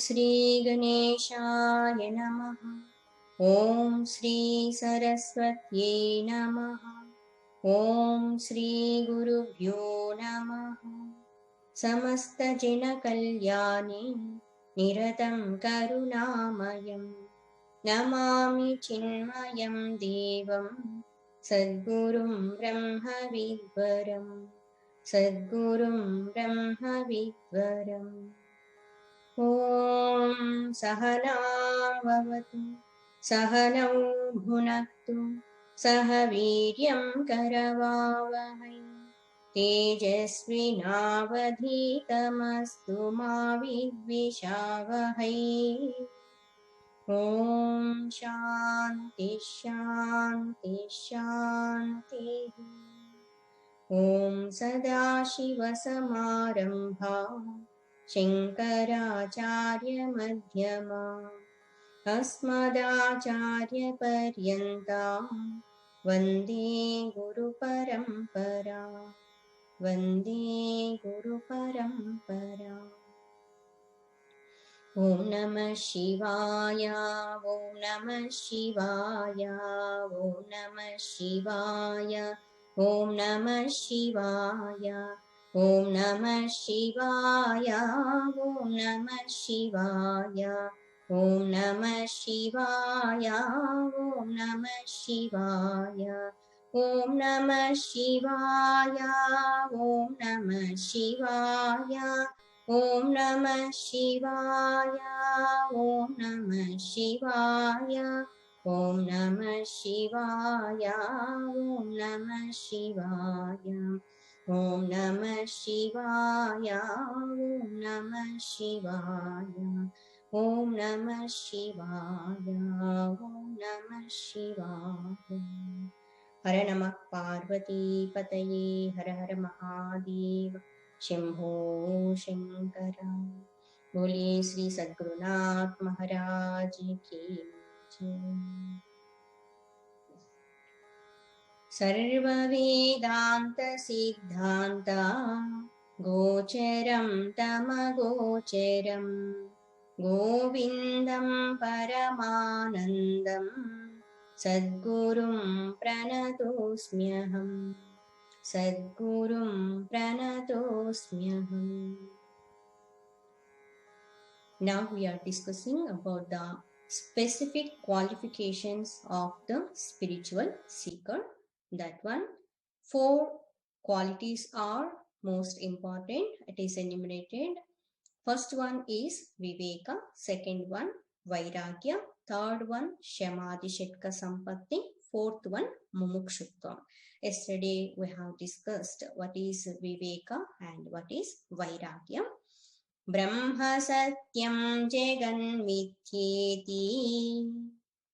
श्री गणेशाय नमः। ॐ श्री सरस्वत्यै नमः। ॐ श्री गुरुभ्यो नमः। समस्तजनकल्याणे निरतं करुणामयं नमामि चिन्मयं देवं सद्गुरुं ब्रह्मविद्वरं सद्गुरुं ब्रह्मविद्वरम्। ॐ सहना भवतु सहनौ भुनक्तु सह वीर्यं करवावहै तेजस्विनावधीतमस्तु मा विद्विषावहै। ॐ शान्ति शान्ति शान्तिः। ॐ सदाशिवसमारम्भां शङ्कराचार्यमध्यमाम् अस्मदाचार्यपर्यन्तां वन्दे गुरुपरम्परा वन्दे गुरुपरम्परा। ॐ नमः शिवाय ॐ नमः शिवाय ॐ नमः शिवाय ॐ नमः शिवाय ॐ नमः शिवाय ॐ नमः शिवाय ॐ नमः शिवाय ॐ नमः शिवाय ॐ नमः शिवाय ॐ नमः शिवाय ॐ नमः शिवाय ॐ नमः शिवाय ॐ नमः शिवाय ॐ नमः शिवाय ॐ नमः शिवाय ॐ नमः शिवाय ॐ नमः शिवाय ॐ नमः शिवाय। हर नमः पार्वतीपतये हर हर महादेव शंभो शंकर। बोलिए श्री सद्गुरुनाथ महाराज की जय। सर्ववेदांत सिद्धांत गोचरं तमगोचरं गोविन्दं परमानन्दं सद्गुरुं प्रणतोऽस्म्यहम् सद्गुरुं प्रणतोऽस्म्यहम्। Now we are discussing about the specific qualifications of the spiritual seeker. That one, 4 qualities are most important. It is enumerated. First one is Viveka, second one Vairagya, third one Shamadhi Shetka Sampatti, fourth one Mumukshutvam. Yesterday we have discussed what is Viveka and what is Vairagya. Brahma Satyam Jaganmityeti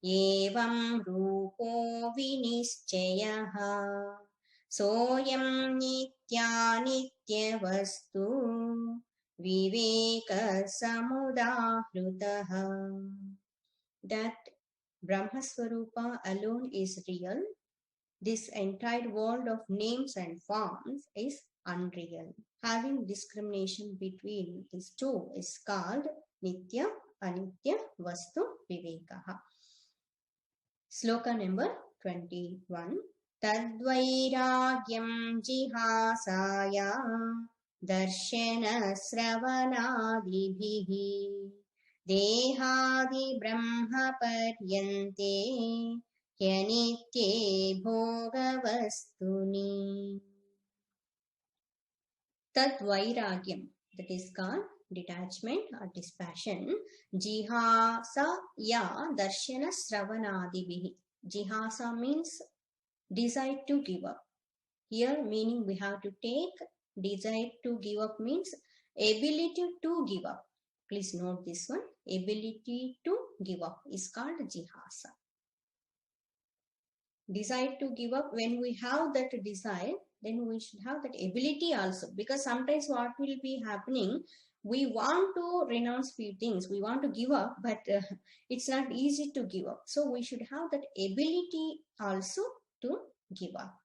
Evam Rupo Vinischyaha Soyam Nitya Nitya Vastu Viveka Samudahrutaha. That Brahma Swarupa alone is real. This entire world of names and forms is unreal. Having discrimination between these two is called Nitya, Anitya, Vastu, Vivekaha. Sloka number 21. Tadvairagyam jihasaya darshana sravanadibhihi dehadi brahma paryante yanitye bhogavastuni. Tadvairagyam, that is called detachment or dispassion. Jihasa ya darshana sravanadibhihi. Jihasa means desire to give up. Here meaning we have to take desire to give up means ability to give up. Please note this one. Ability to give up is called jihasa. Desire to give up, when we have that desire, then we should have that ability also. Because sometimes what will be happening, we want to renounce few things, we want to give up, but it's not easy to give up. So we should have that ability also to give up.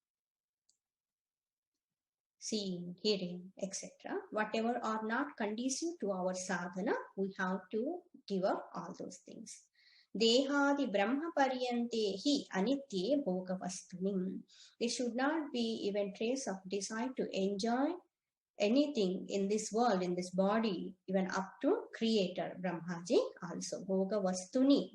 seeing, hearing, etc. Whatever are not conducive to our sadhana, we have to give up all those things. Dehadi Brahma Paryante hi Anitye Bhogavastuni. There should not be even trace of desire to enjoy anything in this world, in this body, even up to Creator Brahmaji also. Bhogavastuni,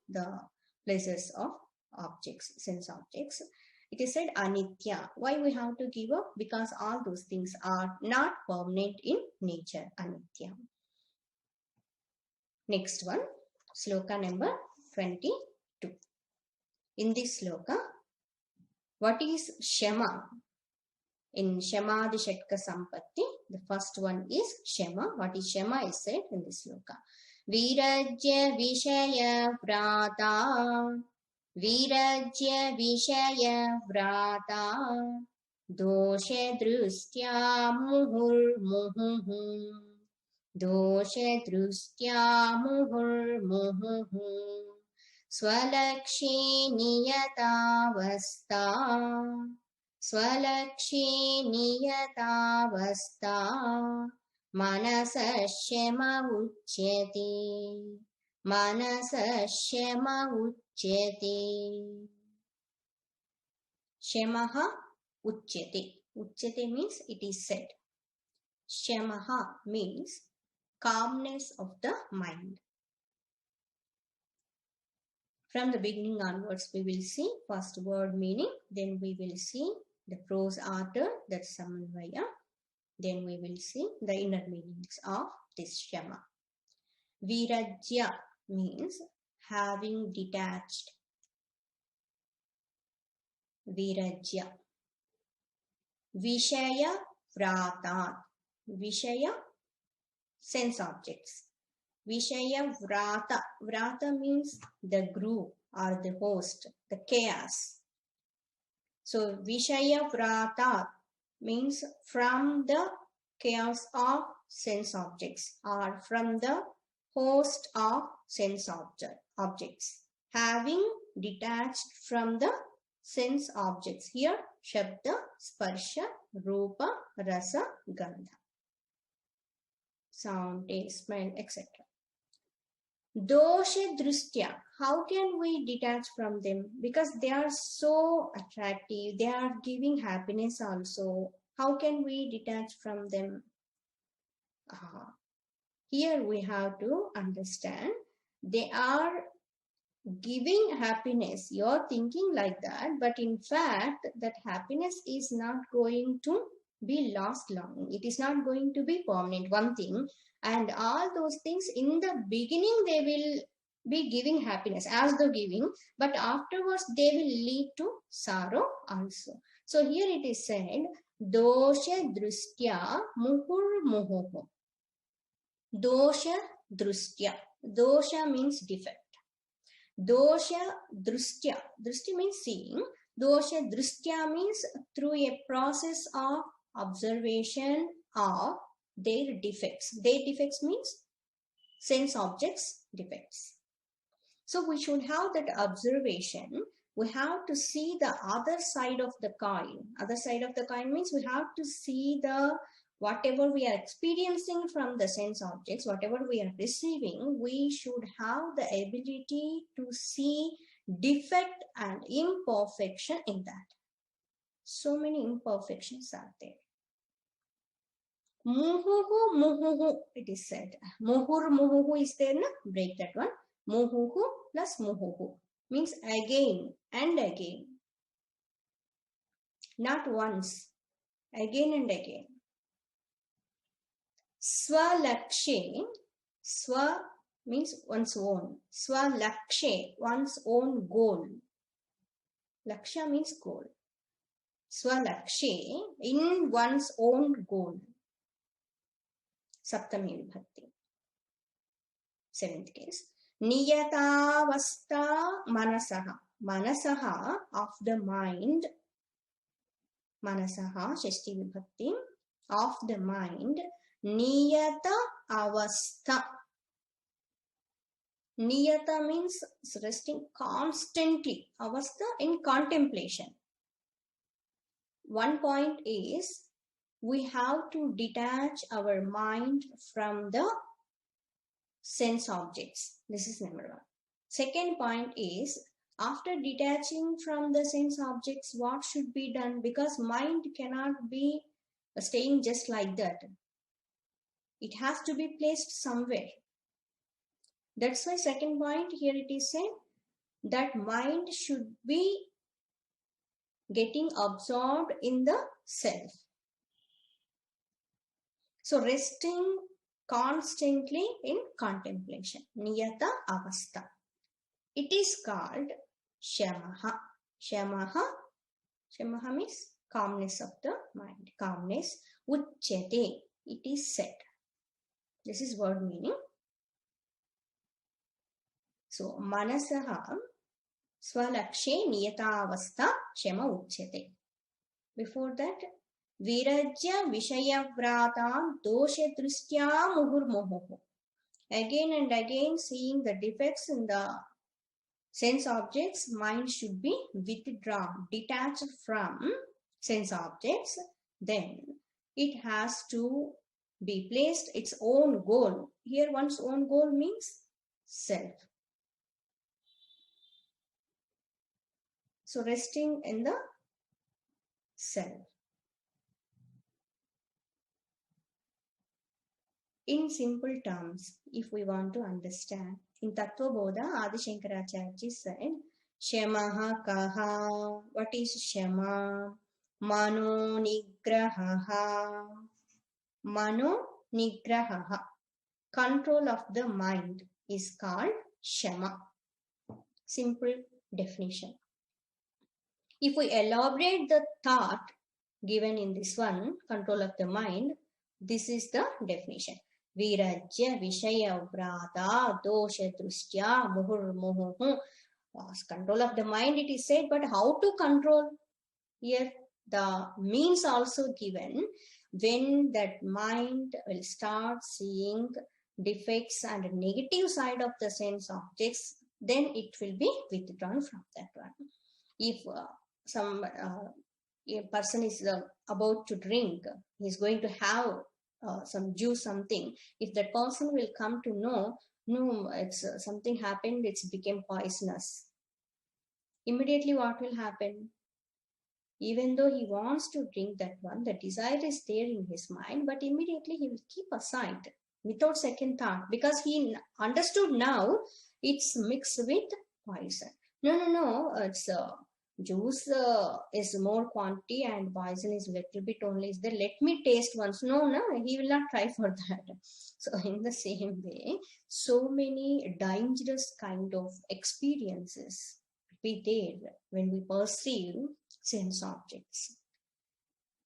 the pleasures of objects, sense objects. It is said anitya. Why we have to give up? Because all those things are not permanent in nature. Anitya. Next one, sloka number 22. In this sloka, what is Shama? In Shama the Shatka Sampatti, the first one is Shama. What is Shama is said in this sloka. Virajya Vishaya Vrata. Virajya Vishaya Vrata. Doshe Drustya Muhur Muhuhu. Doshe Drustya Muhur Muhuhu. Swalakshi Niyatavasta. Swalakshi Niyatavasta. Manasashyama Uchyati. Manasashyama Uchyati. Shamaha Uchyati. Uchyati means it is said. Shamaha means calmness of the mind. From the beginning onwards, we will see first word meaning, then we will see the prose order, that's Samanvaya. Then we will see the inner meanings of this Shama. Virajya means having detached. Virajya. Vishaya Vratat. Vishaya, sense objects. Vishaya Vrata. Vrata means the group or the host, the chaos. So Vishaya Vrata means from the chaos of sense objects or from the host of sense objects. Having detached from the sense objects. Here, Shabda, Sparsha, Rupa, Rasa, Gandha. Sound, taste, smell, etc. Dosha Drustya. How can we detach from them? Because they are so attractive. They are giving happiness also. How can we detach from them? Here we have to understand. They are giving happiness. You are thinking like that. But in fact, that happiness is not going to be lost long. It is not going to be permanent. One thing. And all those things in the beginning they will be giving happiness as the giving, but afterwards they will lead to sorrow also. So here it is said, Dosha Drustya Muhur Muhuhu. Dosha Drustya. Dosha means defect. Dosha Drustya. Drustya means seeing. Dosha Drustya means through a process of observation of their defects. Their defects means sense objects defects. So we should have that observation. We have to see the other side of the coin. Other side of the coin means we have to see the whatever we are experiencing from the sense objects, whatever we are receiving, we should have the ability to see defect and imperfection in that. So many imperfections are there. Muhuhu, muhuhu, it is said. Muhur, muhuhu is there, na? Break that one. Muhuhu plus muhuhu means again and again. Not once, again and again. Swalakshe, swa means one's own. Swalakshe, one's own goal. Laksha means goal. Swalakshe, in one's own goal. Saptami Vibhakti. Seventh case. Niyatavasta manasaha. Manasaha of the mind. Manasaha, Shashti Vibhakti. Of the mind. Niyata avastha. Niyata means resting constantly. Avastha in contemplation. One point is we have to detach our mind from the sense objects. This is number one. Second point is, after detaching from the sense objects, what should be done? Because mind cannot be staying just like that. It has to be placed somewhere. That's why second point here it is said that mind should be getting absorbed in the self. So resting constantly in contemplation. Niyata avastha. It is called shamaha. Shamaha. Shamaha means calmness of the mind. Calmness. Uchyate. It is said. This is word meaning. So manasaha swalakshe niyatavastha shama uchyate. Before that, virajya vishayavratam dosha dristya muhurmuhu. Again and again seeing the defects in the sense objects, mind should be withdrawn, detached from sense objects. Then it has to be placed its own goal. Here one's own goal means self. So resting in the self. In simple terms, if we want to understand, in Tattva Bodha, Adi Shankaracharya said, Shamaha kaha. What is Shama? Mano nigraha. Mano nigraha. Control of the mind is called Shama. Simple definition. If we elaborate the thought given in this one, control of the mind, this is the definition. Virajya vishaya vrata dosha drustya muhurmuhu. Control of the mind it is said, but how to control? Here the means also given. When that mind will start seeing defects and negative side of the sense objects, then it will be withdrawn from that one. If a person is about to drink, he is going to have some juice, something. If that person will come to know, no, it's something happened, it's became poisonous. Immediately what will happen? Even though he wants to drink that one, the desire is there in his mind, but immediately he will keep aside without second thought, because he understood now it's mixed with poison. No, it's juice is more quantity and poison is little bit only is there. Let me taste once. No, he will not try for that. So in the same way, so many dangerous kind of experiences be there when we perceive sense objects.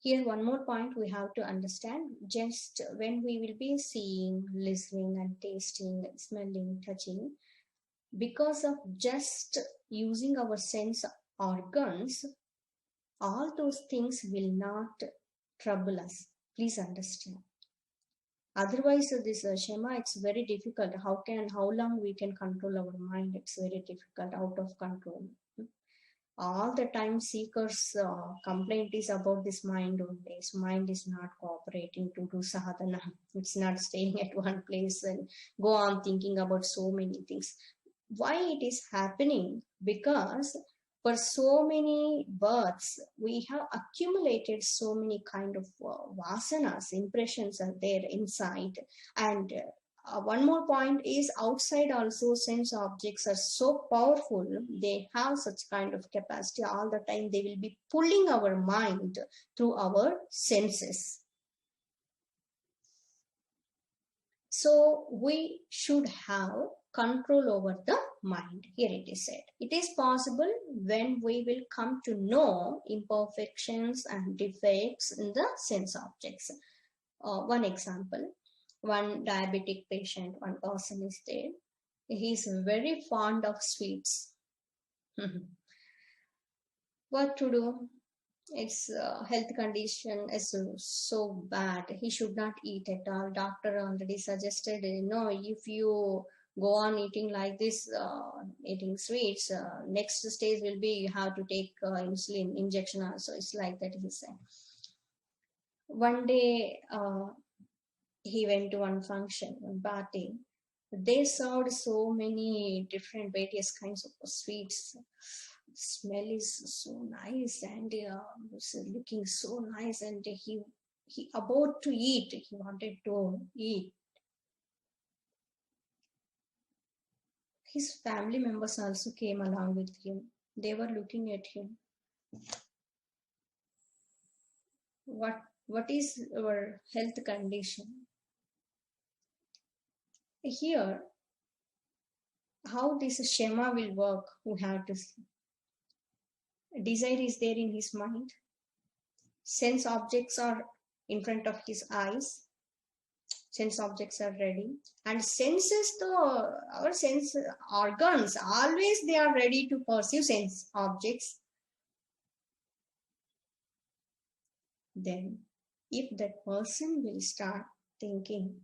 Here one more point we have to understand. Just when we will be seeing, listening and tasting, smelling, touching, because of just using our sense organs, all those things will not trouble us. Please understand. Otherwise, this Shema, it's very difficult. How long we can control our mind? It's very difficult, out of control. All the time seekers complaint is about this mind only. This mind is not cooperating to do sadhana. It's not staying at one place and go on thinking about so many things. Why it is happening? Because for so many births, we have accumulated so many kind of vasanas, impressions are there inside. And one more point is, outside also sense objects are so powerful. They have such kind of capacity. All the time they will be pulling our mind through our senses. So we should have control over the mind. Here it is said, it is possible when we will come to know imperfections and defects in the sense objects. One example, one diabetic patient, one person is there. He is very fond of sweets. What to do? Its health condition is so bad. He should not eat at all. Doctor already suggested, no, if you go on eating like this, eating sweets, next stage will be you have to take insulin injection also. It's like that, he said. One day, he went to one function, one party. They served so many different various kinds of sweets. The smell is so nice, and was looking so nice. And he about to eat. He wanted to eat. His family members also came along with him. They were looking at him. What is our health condition? Here, how this Shema will work, who have to see. Desire is there in his mind. Sense objects are in front of his eyes. Sense objects are ready. And senses, our sense organs, always they are ready to perceive sense objects. Then, if that person will start thinking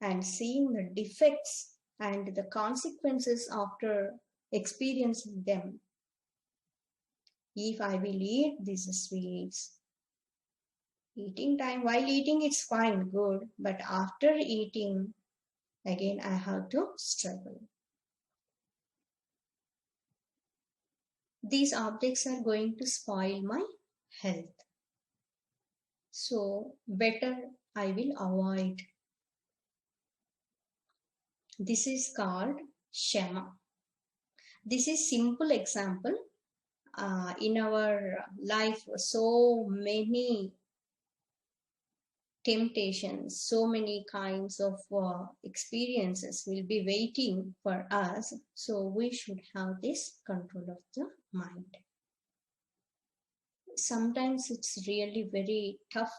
and seeing the defects and the consequences after experiencing them, if I will eat these sweets, eating time, while eating it's fine, good, but after eating, again I have to struggle. These objects are going to spoil my health. So better I will avoid. This is called Shema. This is simple example. In our life, so many temptations, so many kinds of experiences will be waiting for us. So we should have this control of the mind. Sometimes it's really very tough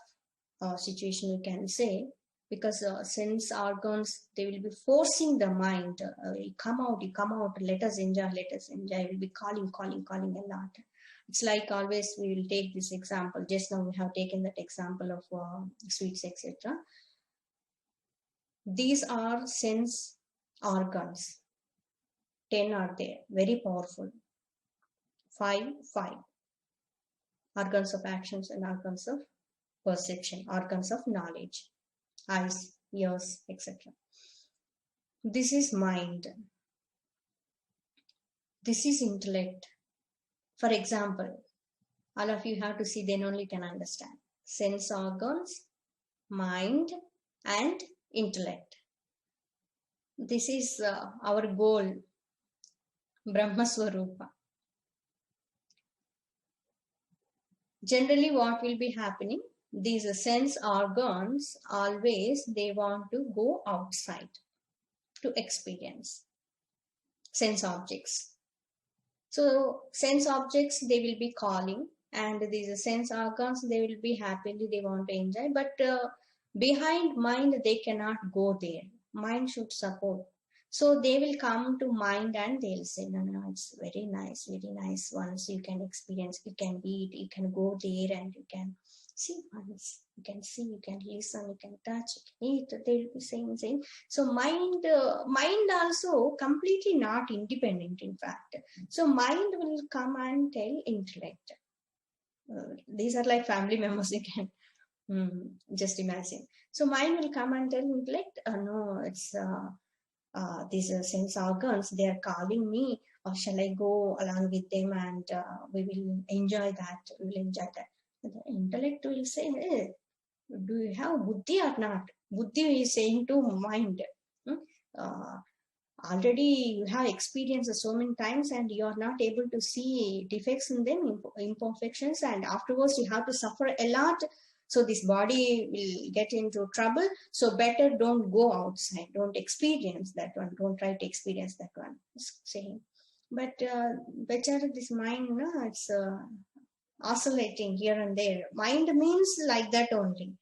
situation, you can say, because sense organs, they will be forcing the mind, you come out, let us enjoy, will be calling a lot. It's like always we will take this example. Just now we have taken that example of sweets, etc. These are sense organs. 10 are there, very powerful. 5 organs of actions and organs of perception, organs of knowledge, eyes, ears, etc. This is mind. This is intellect. For example, all of you have to see, then only can understand. Sense organs, mind, and intellect. This is our goal, Brahma Swarupa. Generally, what will be happening? These sense organs, always they want to go outside to experience sense objects. So sense objects, they will be calling, and these sense organs, they will be happily, they want to enjoy, but behind mind, they cannot go there. Mind should support. So they will come to mind and they'll say, no, it's very nice. Once you can experience, you can eat, you can go there and you can see once. You can see, you can listen, you can touch, you can eat. They'll be saying. So mind also completely not independent, in fact. So mind will come and tell intellect. These are like family members, you can just imagine. So mind will come and tell intellect, no, it's these sense organs, they are calling me, or shall I go along with them and we will enjoy that. The intellect will say, hey, do you have buddhi or not? Buddhi is saying to mind, already you have experienced so many times and you are not able to see defects in them, imperfections, and afterwards you have to suffer a lot. So this body will get into trouble. So better don't go outside. Don't experience that one. Don't try to experience that one. Saying, but better this mind, it's oscillating here and there. Mind means like that only.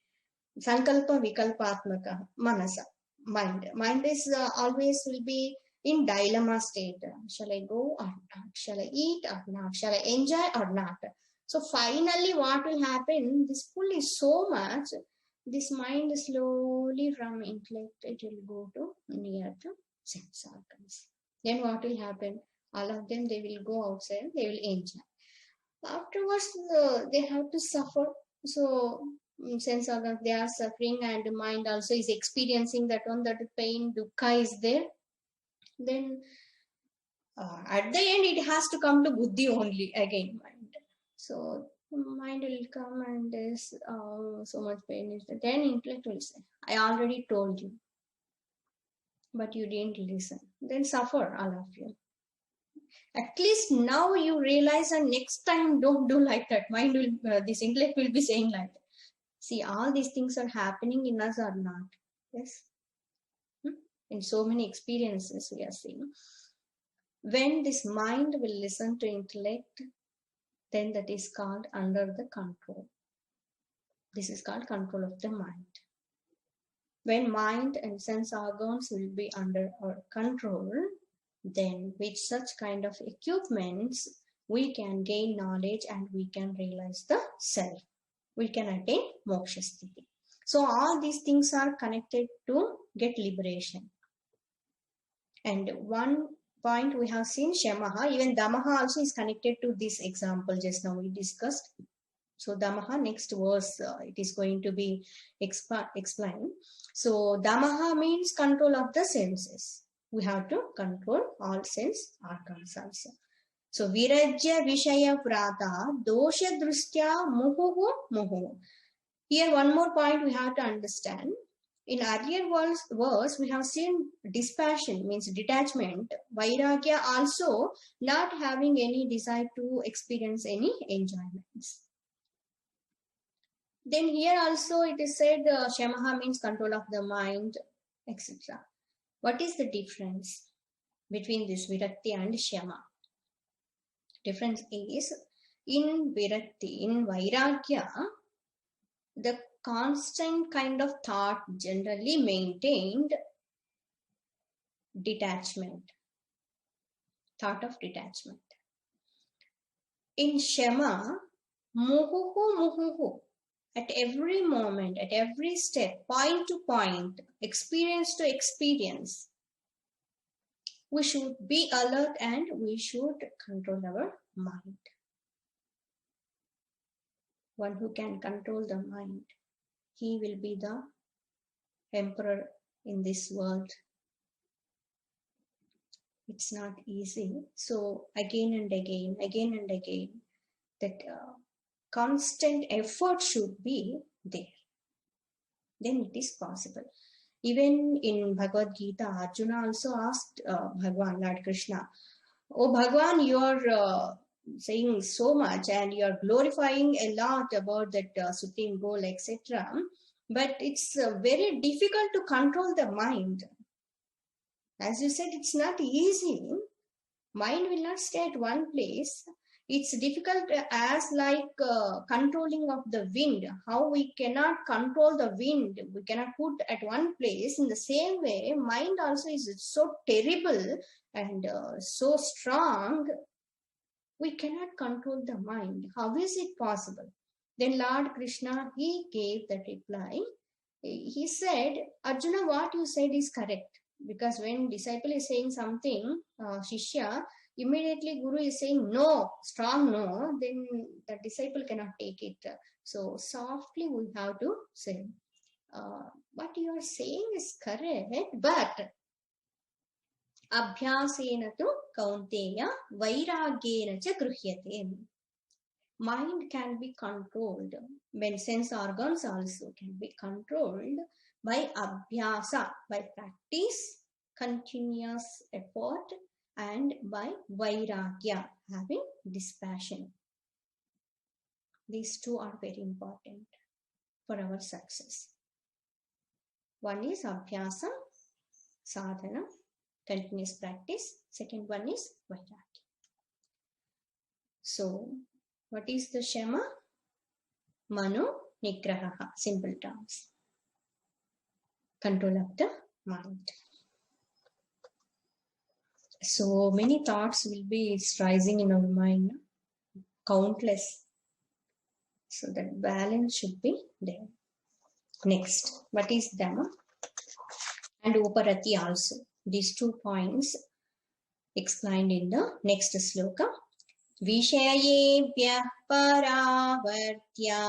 Sankalpa Vikalpatmaka Manasa. Mind is always will be in dilemma state. Shall I go or not? Shall I eat or not? Shall I enjoy or not? So finally what will happen? This pull is so much. This mind slowly from intellect, it will go to near to sense organs. Then what will happen? All of them, they will go outside, they will enjoy. Afterwards, they have to suffer. So sense organs, they are suffering, and the mind also is experiencing that one, that pain, dukkha is there. Then at the end it has to come to buddhi only, again mind. So mind will come and there's so much pain is there. Then intellect will say, I already told you, but you didn't listen. Then suffer, all of you. At least now you realize, and next time don't do like that. Mind will, this intellect will be saying like that. See, all these things are happening in us or not? Yes. In so many experiences we are seeing. When this mind will listen to intellect, then that is called under the control. This is called control of the mind. When mind and sense organs will be under our control, then with such kind of equipments, we can gain knowledge and we can realize the self. We can attain moksha sthiti. So all these things are connected to get liberation. And one point we have seen Shamaha, even Damaha also is connected to this example just now we discussed. So Damaha, next verse, it is going to be explained. So Damaha means control of the senses. We have to control all sense organs also. So Virajya Vishaya Prata Dosha Drustya Muhu Muhu. Here one more point we have to understand. In earlier verse, we have seen dispassion, means detachment, vairagya also not having any desire to experience any enjoyments. Then here also it is said Shamaha means control of the mind, etc. What is the difference between this Virakti and Shama? Difference is, in Virakti, in Vairagya, the constant kind of thought generally maintained detachment, thought of detachment. In Shama, muhuhu muhuhu, at every moment, at every step, point to point, experience to experience, we should be alert and we should control our mind. One who can control the mind, he will be the emperor in this world. It's not easy. So again and again, that constant effort should be there. Then it is possible. Even in Bhagavad Gita, Arjuna also asked Bhagwan, Lord Krishna, oh Bhagwan, you are saying so much and you are glorifying a lot about that supreme goal, etc. But it's very difficult to control the mind. As you said, it's not easy. Mind will not stay at one place. It's difficult as like controlling of the wind. How we cannot control the wind, we cannot put at one place. In the same way, mind also is so terrible and so strong. We cannot control the mind. How is it possible? Then Lord Krishna, he gave that reply. He said, Arjuna, what you said is correct. Because when disciple is saying something, Shishya, immediately Guru is saying no, strong no, then the disciple cannot take it. So softly we have to say, what you are saying is correct, but abhyasena tu kaunteya vairagyena cha gruhyate. Mind can be controlled when sense organs also can be controlled by abhyasa, by practice, continuous effort, and by vairagya, having dispassion. These two are very important for our success. One is abhyasa, sadhana, continuous practice. Second one is vairagya. So, what is the Shama? Mano Nigraha, simple terms. Control of the mind. So many thoughts will be rising in our mind, countless. So that balance should be there. Next, what is Dhamma? And Uparati also. These 2 points explained in the next sloka. Vishayebhyah paravartya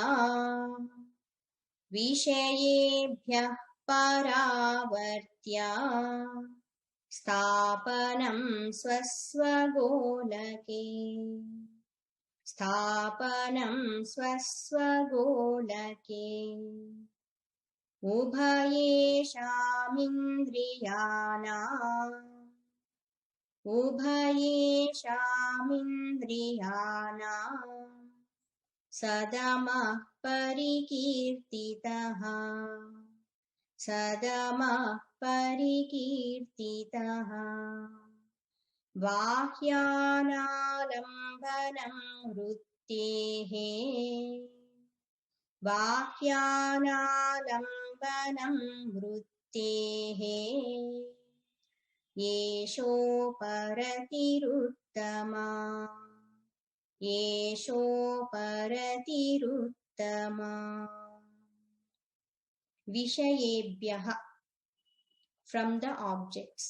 विषयेभ्यः परावर्त्य स्थापनं स्वस्वगोलके स्थापनं स्वस्वगोलके उभयेषामिन्द्रियाणाम् सदमः परिकीर्तितः सदमः परिकीर्तितः बाह्यानालम्बनं वृत्तेः बाह्यानालम्बनं वृत्तेः येषोपरतिरुत्तमा येषोपरतिरुत्तमा विषयेभ्यः from the objects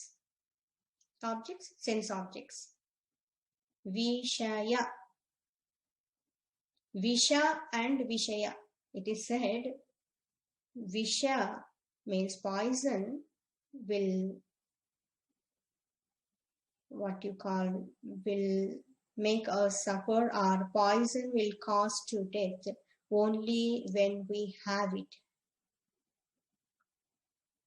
sense objects vishaya visha and vishaya it is said visha means poison will make us suffer or poison will cause to death only when we have it.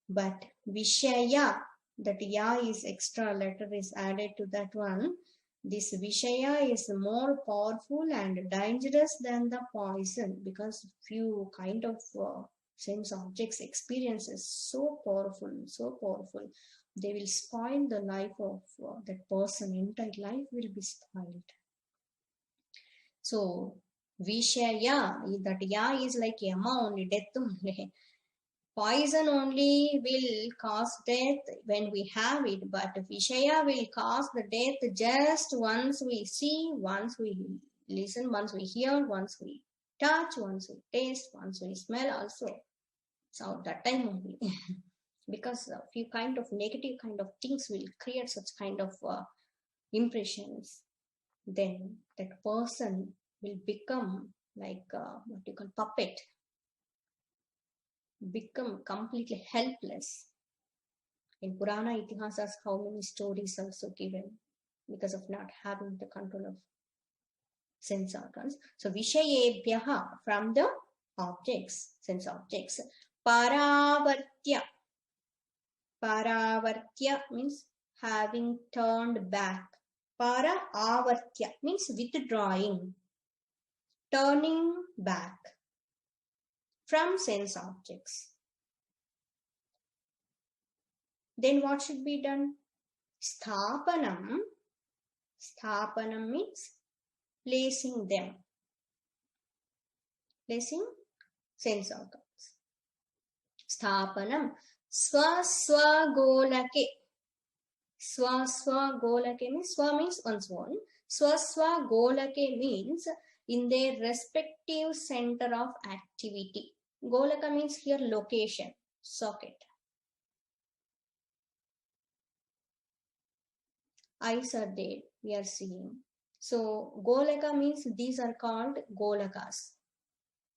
But Vishaya, that Ya is extra letter is added to that one. This Vishaya is more powerful and dangerous than the poison because few kind of sense objects experiences so powerful. They will spoil the life of that person. Entire life will be spoiled. So Vishaya, that Ya is like Yama only, death only. Poison only will cause death when we have it, but Vishaya will cause the death just once we see, once we listen, once we hear, once we touch, once we taste, once we smell also. So that time only. Because a few kind of negative kind of things will create such kind of impressions. Then that person will become like what you call puppet. Become completely helpless. In Purana Itihasas, how many stories also given because of not having the control of sense organs. So Vishayebhyaha from the objects, sense objects. Paravartya. Paravartya means having turned back. Para avartya means withdrawing, turning back from sense objects. Then what should be done? Sthapanam. Sthapanam means placing them. Placing sense organs. Sthapanam. Swaswagolake. Swaswagolake means swa means one's own. Swaswagolake means in their respective center of activity. Golaka means here location, socket. Eyes are there, we are seeing. So Golaka means these are called Golakas,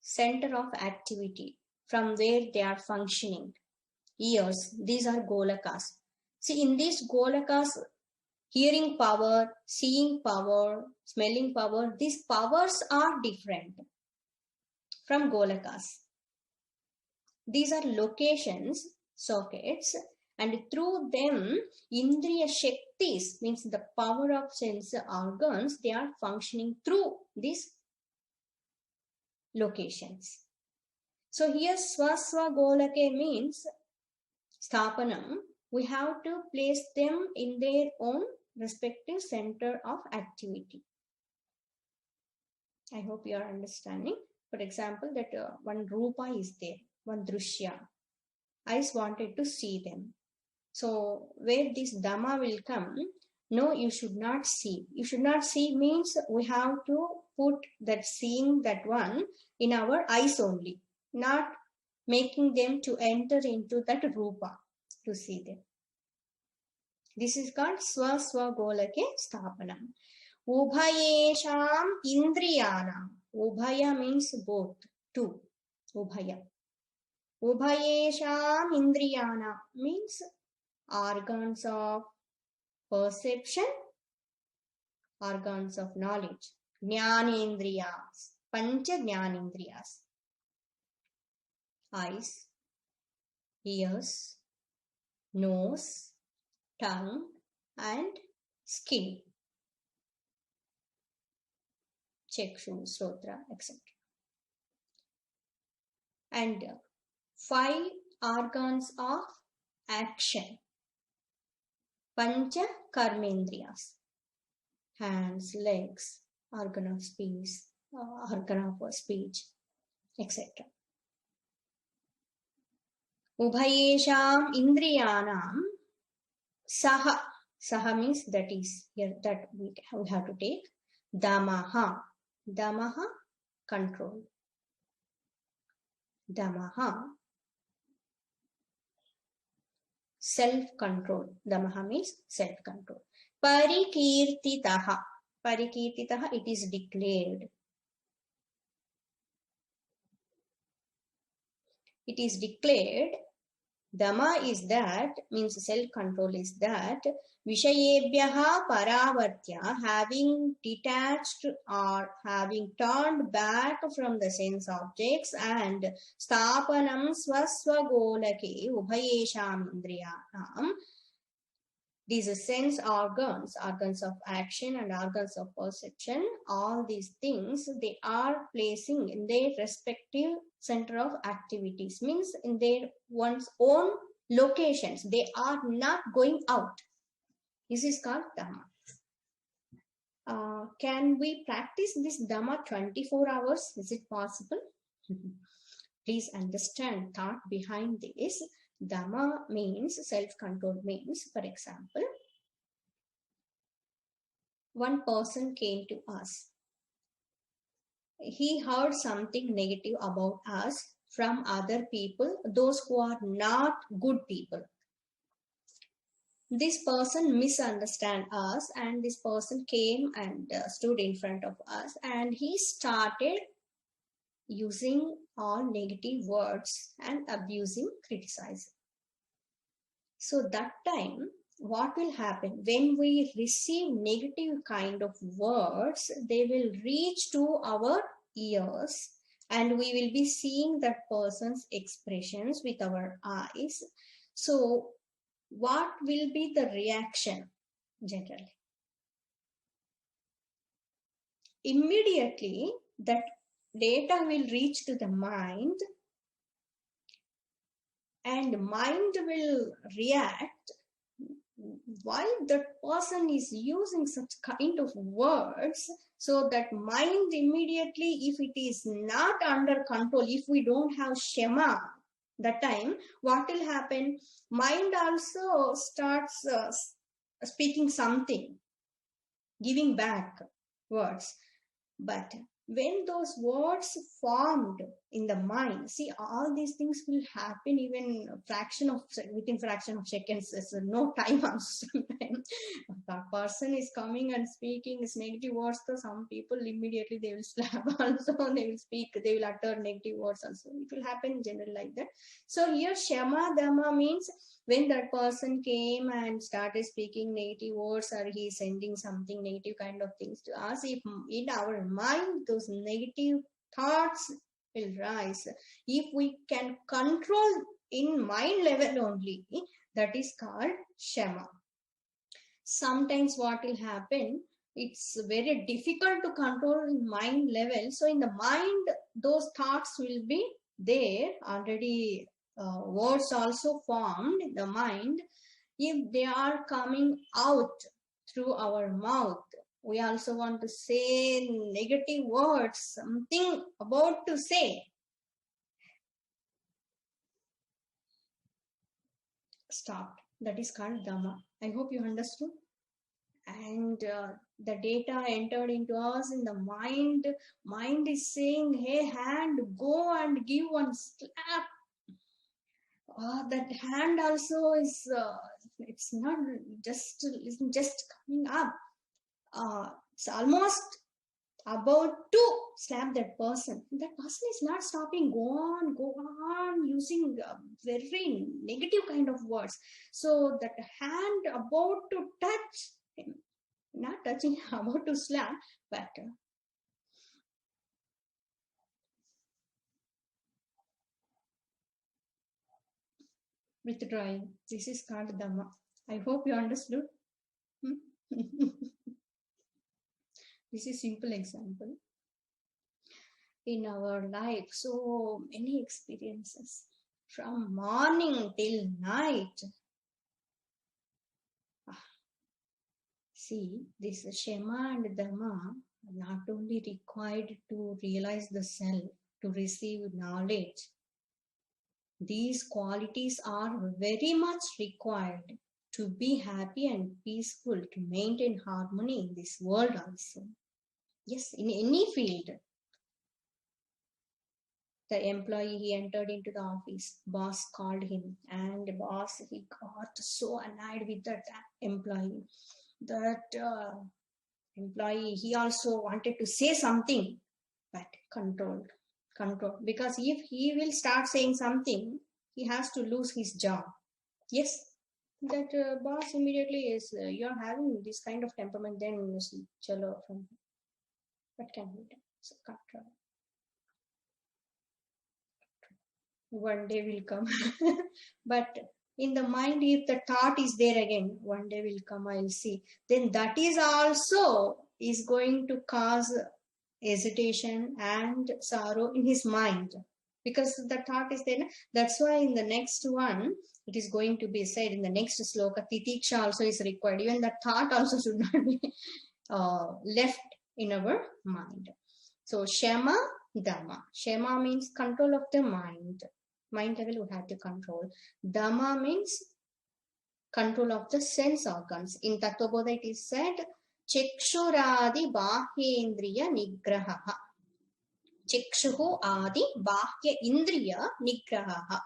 center of activity from where they are functioning. Ears, these are Golakas. See, in these Golakas, hearing power, seeing power, smelling power, these powers are different from Golakas. These are locations, sockets, and through them, Indriya Shaktis, means the power of sense organs, they are functioning through these locations. So here Swaswa Golake means Sthapanam. We have to place them in their own respective center of activity. I hope you are understanding. For example, that one Rupa is there, one Drushya. Eyes wanted to see them. So where this Dhamma will come, no, you should not see. You should not see means we have to put that seeing that one in our eyes only, not making them to enter into that Rupa to see them. This is called Swaswagolake Sthapanam. Ubhayesham Indriyanam. Ubhaya means both, two. Ubhaya. Ubhayesham indriyana means organs of perception, organs of knowledge. Jnanendriyas, pancha jnanendriyas. Eyes, ears, nose, tongue, and skin. Chakshu, Srotra, etc. And 5 organs of action. Pancha karmendriyas. Hands, legs, organ of speech, etc. Ubhayesham indriyanam saha. Saha means that is, here that we have to take. Damaha. Damaha, control. Damaha, self-control. Damaha means self-control. Parikirtitaha. Parikirtitaha, it is declared. It is declared. Dama is that, means self-control is that, Vishayebhyaha paravartya, having detached or having turned back from the sense objects, and Stapanam swaswagolake ubhayesham indriyanam, these sense organs, organs of action and organs of perception, all these things, they are placing in their respective center of activities, means in their one's own locations. They are not going out. This is called Dhamma. Can we practice this Dhamma 24 hours? Is it possible? Please understand thought behind this. Dhamma means, self-control means, for example, one person came to us. He heard something negative about us from other people, those who are not good people. This person misunderstood us, and this person came and stood in front of us, and he started using all negative words and abusing, criticizing. So that time, what will happen? When we receive negative kind of words, they will reach to our ears, and we will be seeing that person's expressions with our eyes. So what will be the reaction generally? Immediately that data will reach to the mind, and mind will react. Why that person is using such kind of words? So that mind immediately, if it is not under control, if we don't have Shema, that time what will happen? Mind also starts speaking something, giving back words. But when those words formed in the mind, see, all these things will happen even within fraction of seconds. There's no time also. That person is coming and speaking his negative words, so some people immediately they will slap also, they will speak, they will utter negative words also. It will happen in general like that. So here Shama Dhamma means when that person came and started speaking negative words, or he is sending something negative kind of things to us, if in our mind those negative thoughts will rise, if we can control in mind level only, that is called Shama. Sometimes what will happen, it's very difficult to control in mind level. So in the mind, those thoughts will be there already. Words also formed in the mind. If they are coming out through our mouth, we also want to say negative words, something about to say. Stop. That is called Dhamma. I hope you understood. And the data entered into us in the mind. Mind is saying, hey, hand, go and give one slap. That hand also is, it's not just, isn't just coming up. It's almost about to slap that person is not stopping, go on using very negative kind of words. So that hand about to touch him, not touching, about to slap, but withdrawing. This is called Dhamma. I hope you understood. This is simple example. In our life, so many experiences from morning till night. See, this Shema and Dhamma are not only required to realize the self, to receive knowledge. These qualities are very much required to be happy and peaceful, to maintain harmony in this world also. Yes, in any field. The employee, he entered into the office, boss called him, and the boss, he got so annoyed with that employee. That employee, he also wanted to say something, but controlled. Because if he will start saying something, he has to lose his job. Yes, that boss immediately is, you're having this kind of temperament, then chalo from what can be done? So control. One day will come. But in the mind, if the thought is there again, one day will come, I'll see, then that is also is going to cause hesitation and sorrow in his mind, because the thought is there. That's why in the next one, it is going to be said in the next sloka, titiksha also is required. Even the thought also should not be left in our mind. So Shema, Dhamma. Shema means control of the mind. Mind level we have to control. Dhamma means control of the sense organs. In Tattvabodha it is said, Chikshuradi Bahyendriya Nigraha. Chikshuhu Adi Bahya Indriya Nigraha.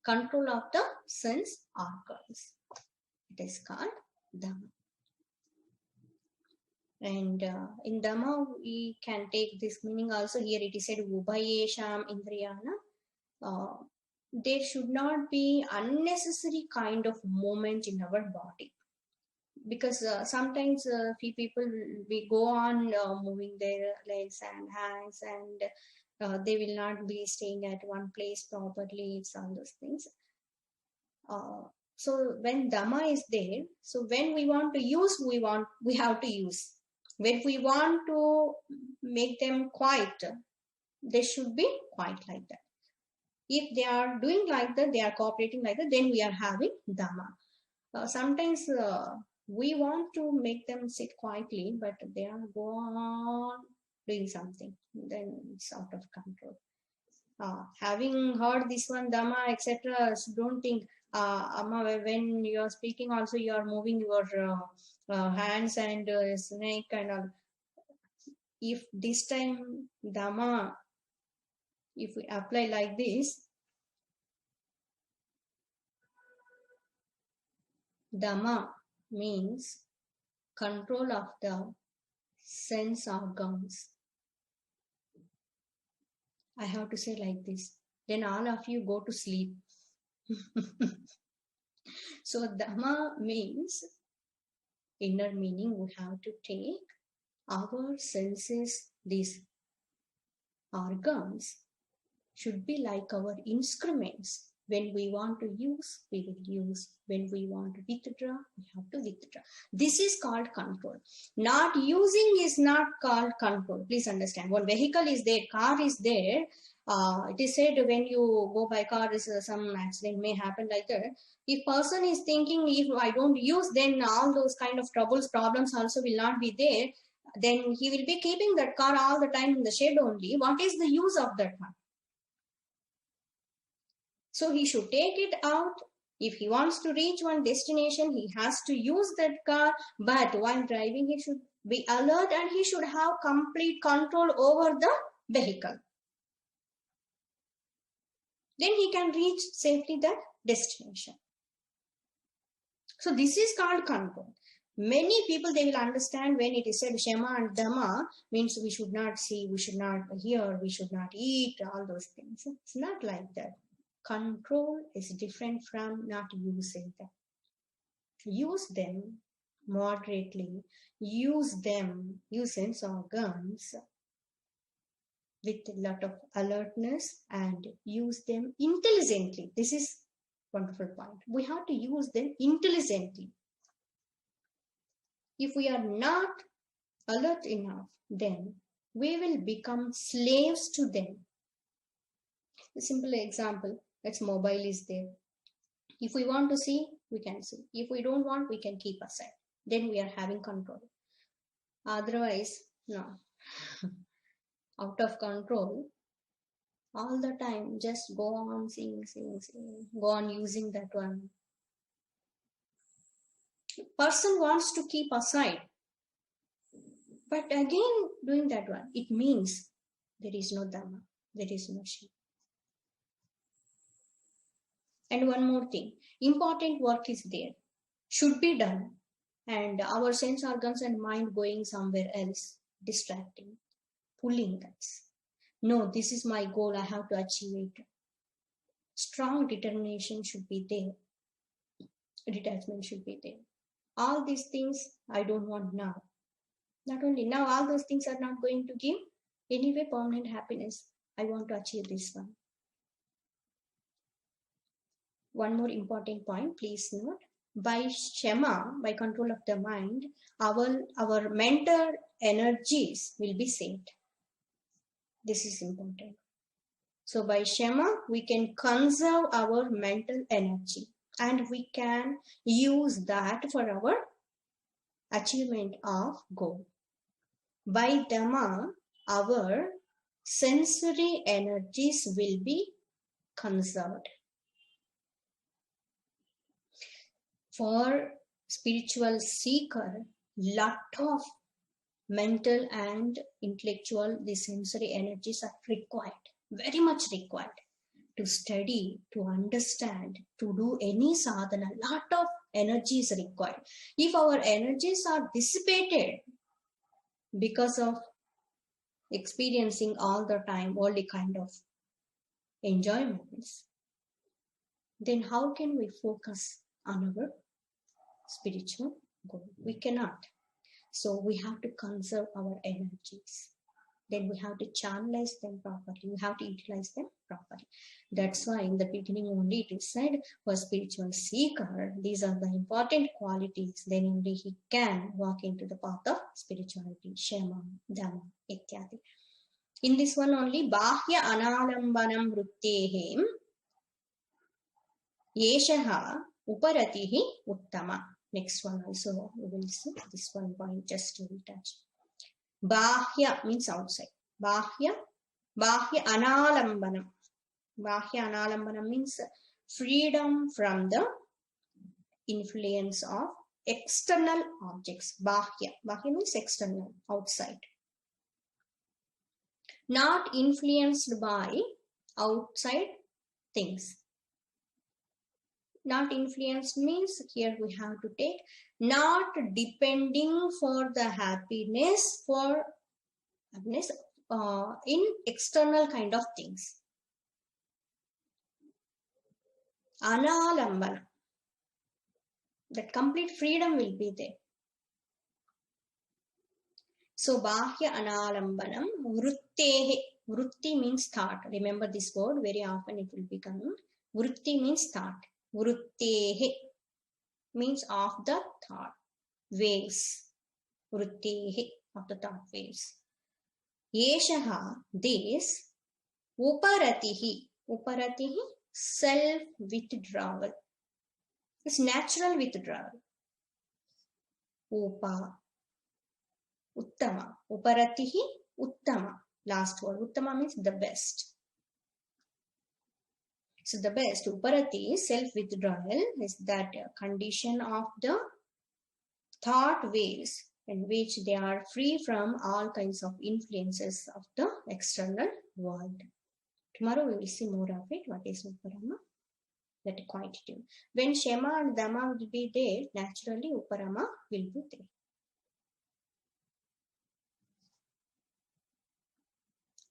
Control of the sense organs. It is called Dhamma. And in Dhamma, we can take this meaning also. Here it is said, Ubhayesham Indriyana. There should not be unnecessary kind of movement in our body. Because sometimes few people, we go on moving their legs and hands, and they will not be staying at one place properly. It's all those things. So when Dhamma is there, so when we want to use, we have to use. When we want to make them quiet, they should be quiet like that. If they are doing like that, they are cooperating like that, then we are having Dhamma. Sometimes we want to make them sit quietly, but they are go on doing something, then it's out of control. Having heard this one, Dhamma, etc., so don't think, Amma, when you are speaking also, you are moving your hands and snake and all. If this time Dhamma, if we apply like this, Dhamma means control of the sense organs. I have to say like this. Then all of you go to sleep. So Dhamma means inner meaning. We have to take our senses, these organs should be like our instruments. When we want to use, we will use. When we want to withdraw, we have to withdraw. This is called control. Not using is not called control. Please understand. One vehicle is there, car is there. It is said when you go by car, some accident may happen like that. If person is thinking, if I don't use, then all those kind of problems also will not be there. Then he will be keeping that car all the time in the shed only. What is the use of that one? So he should take it out. If he wants to reach one destination, he has to use that car. But while driving, he should be alert and he should have complete control over the vehicle. Then he can reach safely that destination. So this is called control. Many people, they will understand when it is said Shema and Dhamma means we should not see, we should not hear, we should not eat, all those things. It's not like that. Control is different from not using them. Use them moderately, use sense organs with a lot of alertness, and use them intelligently. This is wonderful point. We have to use them intelligently. If we are not alert enough, then we will become slaves to them. A simple example, let's mobile is there. If we want to see, we can see. If we don't want, we can keep aside. Then we are having control. Otherwise, no. Out of control, all the time, just go on seeing, go on using that one. Person wants to keep aside, but again doing that one, it means there is no Dhamma, there is no Shiva. And one more thing, important work is there, should be done, and our sense organs and mind going somewhere else, distracting, pulling us. No, this is my goal, I have to achieve it. Strong determination should be there. Detachment should be there. All these things I don't want now. Not only now, all those things are not going to give anyway permanent happiness. I want to achieve this one. One more important point, please note. By Shema, by control of the mind, our mental energies will be saved. This is important. So by Shema, we can conserve our mental energy, and we can use that for our achievement of goal. By Dhamma, our sensory energies will be conserved. For spiritual seeker, lot of mental and intellectual, the sensory energies are required, very much required, to study, to understand, to do any sadhana. Lot of energy is required. If our energies are dissipated because of experiencing all the time all the kind of enjoyments, then how can we focus on our spiritual goal? We cannot. So we have to conserve our energies. Then we have to channelize them properly. We have to utilize them properly. That's why in the beginning only it is said, for spiritual seeker, these are the important qualities. Then only he can walk into the path of spirituality. Shema, Dhamma, Ityadi. In this one only, Bahya Analambanam Vruttehem Yeshaha Uparatihi Uttama. Next one also we will see this one point just to retouch. Bahya means outside. Bahya Analambanam. Bahya Analambanam means freedom from the influence of external objects. Bahya means external, outside. Not influenced by outside things. Not influenced means here we have to take not depending for the happiness in external kind of things. Analambana. That complete freedom will be there. So Bahya Analambanam Vruttehe. Vrutti means thought. Remember this word, very often it will become. Vrutti means thought. Vruttehe means of the thought waves. Vruttehe, of the thought waves. Yeshaha, this. Uparatihi. Uparatihi, self-withdrawal. It's natural withdrawal. Upa. Uttama. Uparatihi, Uttama. Last word. Uttama means the best. So the best, Uparati, self-withdrawal, is that condition of the thought waves in which they are free from all kinds of influences of the external world. Tomorrow we will see more of it. What is Uparama? that quantitative. When Shema and Dama will be there, naturally Uparama will be there.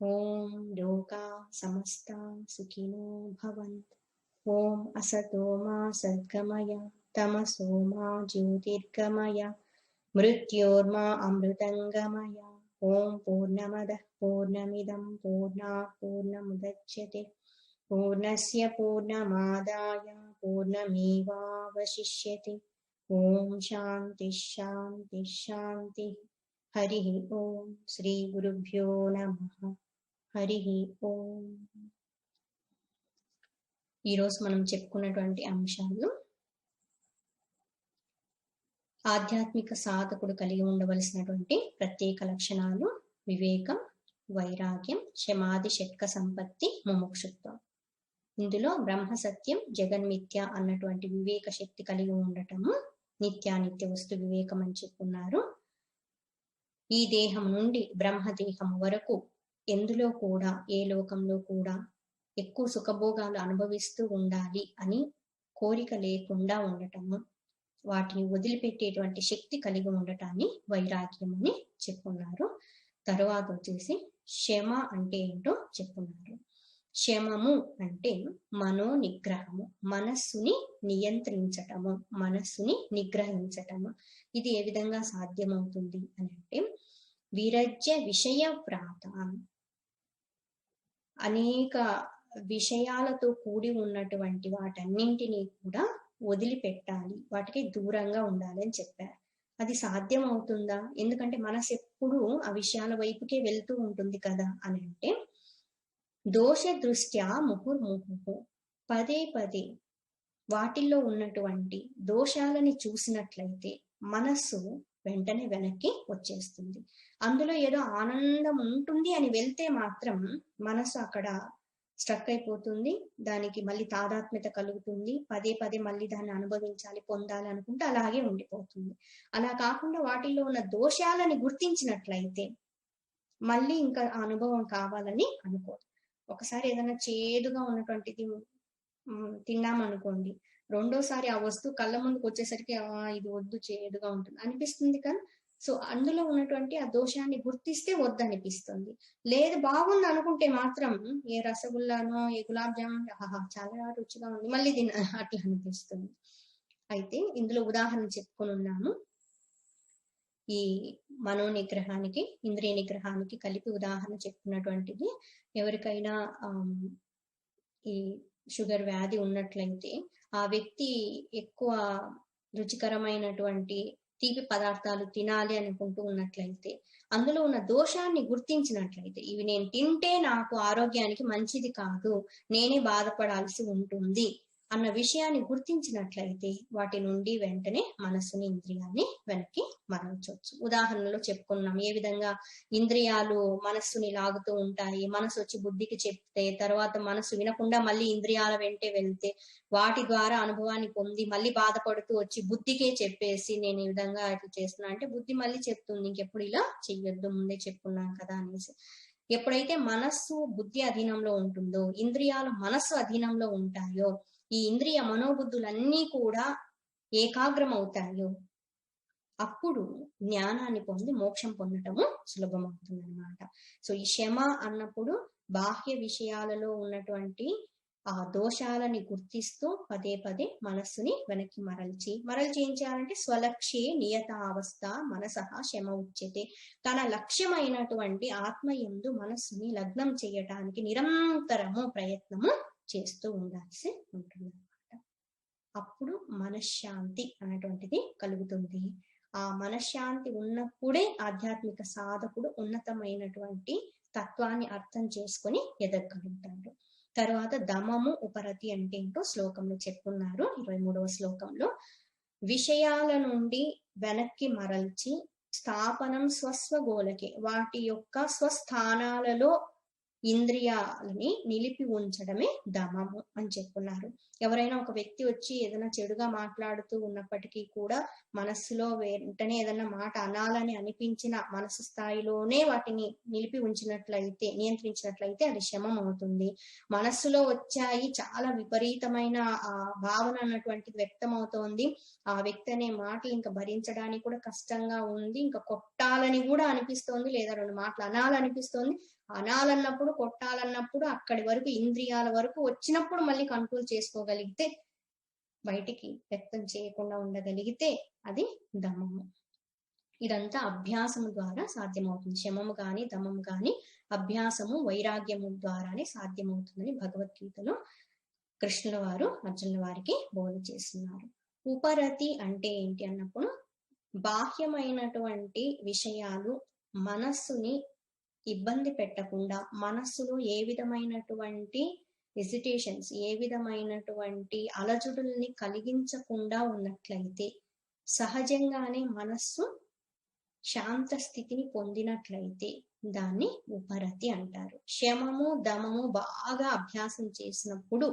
Om Loka Samasta Sukhino Bhavantu. Om Asato Ma Sadgamaya Tamaso Ma Jyotirgamaya Mrityorma Amrutangamaya. Om Purnamada Purnamidam Purna Purnamudachyate Purnasya Purnamadaya Purnamevavashishyate. Om Shanti Shanti Shanti. Hari Om. Shri Gurubhyo Namaha. Hari Om. ఈరోజు మనం చెప్పుకున్నటువంటి అంశాలు ఆధ్యాత్మిక సాధకుడు కలిగి ఉండవలసినటువంటి ప్రత్యేక లక్షణాలు: వివేకం, వైరాగ్యం, శమాది షట్క సంపత్తి, ముముక్షుత్వం. ఇందులో బ్రహ్మ సత్యం, జగన్మిథ్య అన్నటువంటి వివేక శక్తి కలిగి ఉండటము, నిత్యానిత్య వస్తు వివేకం అని చెప్పున్నారు. ఈ దేహం నుండి బ్రహ్మదేహం వరకు ఎందులో కూడా, ఏ లోకంలో కూడా ఎక్కువ సుఖభోగాలు అనుభవిస్తూ ఉండాలి అని కోరిక లేకుండా ఉండటము, వాటిని వదిలిపెట్టేటువంటి శక్తి కలిగి ఉండటాన్ని వైరాగ్యం అని చెప్పున్నారు. తర్వాత వచ్చేసి శమ అంటే ఏంటో చెప్పున్నారు. శమము అంటే మనో నిగ్రహము, మనస్సుని నియంత్రించటము, మనస్సుని నిగ్రహించటము. ఇది ఏ విధంగా సాధ్యమవుతుంది అని అంటే విరజ్య విషయ ప్రాత, అనేక విషయాలతో కూడి ఉన్నటువంటి వాటన్నింటినీ కూడా వదిలిపెట్టాలి, వాటికి దూరంగా ఉండాలి అని చెప్పారు. అది సాధ్యం అవుతుందా? ఎందుకంటే మనసు ఎప్పుడు ఆ విషయాల వైపుకే వెళ్తూ ఉంటుంది కదా అని అంటే దోష దృష్ట్యా ముహుర్ముహు, పదే పదే వాటిల్లో ఉన్నటువంటి దోషాలని చూసినట్లయితే మనస్సు వెంటనే వెనక్కి వచ్చేస్తుంది. అందులో ఏదో ఆనందం ఉంటుంది అని వెళ్తే మాత్రం మనసు అక్కడ స్ట్రక్ అయిపోతుంది, దానికి మళ్ళీ తాదాత్మ్యత కలుగుతుంది, పదే పదే మళ్ళీ దాన్ని అనుభవించాలి, పొందాలి అనుకుంటే అలాగే ఉండిపోతుంది. అలా కాకుండా వాటిల్లో ఉన్న దోషాలని గుర్తించినట్లయితే మళ్ళీ ఇంకా అనుభవం కావాలని అనుకోదు. ఒకసారి ఏదైనా చేదుగా ఉన్నటువంటిది తిన్నామనుకోండి, రెండోసారి ఆ వస్తువు కళ్ళ ముందుకు వచ్చేసరికి ఇది వద్దు, చేదుగా ఉంటుంది అనిపిస్తుంది కదా. సో అందులో ఉన్నటువంటి ఆ దోషాన్ని గుర్తిస్తే వద్దనిపిస్తుంది. లేదు బాగుంది అనుకుంటే మాత్రం ఏ రసగుల్లానో ఏ గులాబ్ జామున్ చాలా రుచిగా ఉంది మళ్ళీ అట్లా అనిపిస్తుంది. అయితే ఇందులో ఉదాహరణ చెప్పుకొని ఉన్నాము. ఈ మనో నిగ్రహానికి, ఇంద్రియ నిగ్రహానికి కలిపి ఉదాహరణ చెప్పుకున్నటువంటిది. ఎవరికైనా ఈ షుగర్ వ్యాధి ఉన్నట్లయితే ఆ వ్యక్తి ఎక్కువ రుచికరమైనటువంటి తీపి పదార్థాలు తినాలి అనుకుంటూ ఉన్నట్లయితే అందులో ఉన్న దోషాన్ని గుర్తించినట్లయితే ఇవి నేను తింటే నాకు ఆరోగ్యానికి మంచిది కాదు, నేనే బాధపడాల్సి ఉంటుంది అన్న విషయాన్ని గుర్తించినట్లయితే వాటి నుండి వెంటనే మనస్సుని, ఇంద్రియాన్ని వెనక్కి మరల్చవచ్చు. ఉదాహరణలో చెప్పుకున్నాం ఏ విధంగా ఇంద్రియాలు మనస్సుని లాగుతూ ఉంటాయి. మనసు వచ్చి బుద్ధికి చెప్తే తర్వాత మనసు వినకుండా మళ్ళీ ఇంద్రియాల వెంటే వెళ్తే వాటి ద్వారా అనుభవాన్ని పొంది మళ్ళీ బాధపడుతూ వచ్చి బుద్ధికే చెప్పేసి నేను ఈ విధంగా ఇట్లా చేస్తున్నా అంటే బుద్ధి మళ్ళీ చెప్తుంది ఇంకెప్పుడు ఇలా చెయ్యొద్దు, ముందే చెప్పుకున్నాం కదా అనేసి. ఎప్పుడైతే మనస్సు బుద్ధి అధీనంలో ఉంటుందో, ఇంద్రియాలు మనస్సు అధీనంలో ఉంటాయో, ఈ ఇంద్రియ మనోబుద్ధులన్నీ కూడా ఏకాగ్రం అవుతాయో అప్పుడు జ్ఞానాన్ని పొంది మోక్షం పొందటము సులభమవుతుంది అన్నమాట. సో ఈ శమ అన్నప్పుడు బాహ్య విషయాలలో ఉన్నటువంటి ఆ దోషాలని గుర్తిస్తూ పదే పదే మనస్సుని వెనక్కి మరల్చి ఏం చేయాలంటే స్వలక్ష్యే నియతావస్థ మనసహ శమ ఉచ్యతే, తన లక్ష్యమైనటువంటి ఆత్మయందు మనస్సుని లగ్నం చేయటానికి నిరంతరము ప్రయత్నము చేస్తూ ఉండాల్సి ఉంటుంది అన్నమాట. అప్పుడు మనశ్శాంతి అనేటువంటిది కలుగుతుంది. ఆ మనశ్శాంతి ఉన్నప్పుడే ఆధ్యాత్మిక సాధకుడు ఉన్నతమైనటువంటి తత్వాన్ని అర్థం చేసుకొని ఎదగలుగుతాడు. తర్వాత దమము ఉపరతి అంటే ఏంటో శ్లోకంలో చెప్పుకున్నారు. 23వ శ్లోకంలో విషయాల నుండి వెనక్కి మరల్చి స్థాపనం స్వస్వగోలకే, వాటి యొక్క స్వస్థానాలలో ఇంద్రియాలని నిలిపి ఉంచడమే దమము అని చెప్పున్నారు. ఎవరైనా ఒక వ్యక్తి వచ్చి ఏదైనా చెడుగా మాట్లాడుతూ ఉన్నప్పటికీ కూడా మనస్సులో వెంటనే ఏదైనా మాట అనాలని అనిపించిన మనసు స్థాయిలోనే వాటిని నిలిపి ఉంచినట్లయితే, నియంత్రించినట్లయితే అది శమం అవుతుంది. మనస్సులో వచ్చాయి, చాలా విపరీతమైన భావన అన్నటువంటిది వ్యక్తం అవుతోంది, ఆ వ్యక్తి అనే మాటలు ఇంకా భరించడానికి కూడా కష్టంగా ఉంది, ఇంకా కొట్టాలని కూడా అనిపిస్తోంది, లేదా 2 మాటలు అనాలనిపిస్తోంది. అనాలన్నప్పుడు, కొట్టాలన్నప్పుడు అక్కడి వరకు, ఇంద్రియాల వరకు వచ్చినప్పుడు మళ్ళీ కంట్రోల్ చేసుకోగలిగితే, బయటికి వ్యక్తం చేయకుండా ఉండగలిగితే అది దమము. ఇదంతా అభ్యాసము ద్వారా సాధ్యమవుతుంది. శమము గాని దమము గాని అభ్యాసము, వైరాగ్యము ద్వారానే సాధ్యమవుతుందని భగవద్గీతలో కృష్ణుల వారు అర్జునుల వారికి బోధ చేస్తున్నారు. ఉపరతి అంటే ఏంటి అన్నప్పుడు, బాహ్యమైనటువంటి విషయాలు మనస్సుని ఇబ్బంది పెట్టకుండా, మనస్సులో ఏ విధమైనటువంటి హెసిటేషన్స్, ఏ విధమైనటువంటి అలజడుల్ని కలిగించకుండా ఉన్నట్లయితే, సహజంగానే మనస్సు శాంత స్థితిని పొందినట్లయితే దాన్ని ఉపరతి అంటారు. శమము దమము బాగా అభ్యాసం చేసినప్పుడు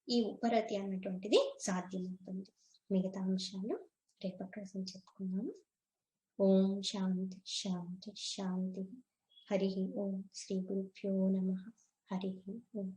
ఈ ఉపరతి అన్నటువంటిది సాధ్యమవుతుంది. మిగతా అంశాలు రేపటి రోజు చెప్పుకున్నాము. ఓం శాంతి శాంతి శాంతి. హరి ఓం. శ్రీ గురుభ్యో నమః. హరి ఓం.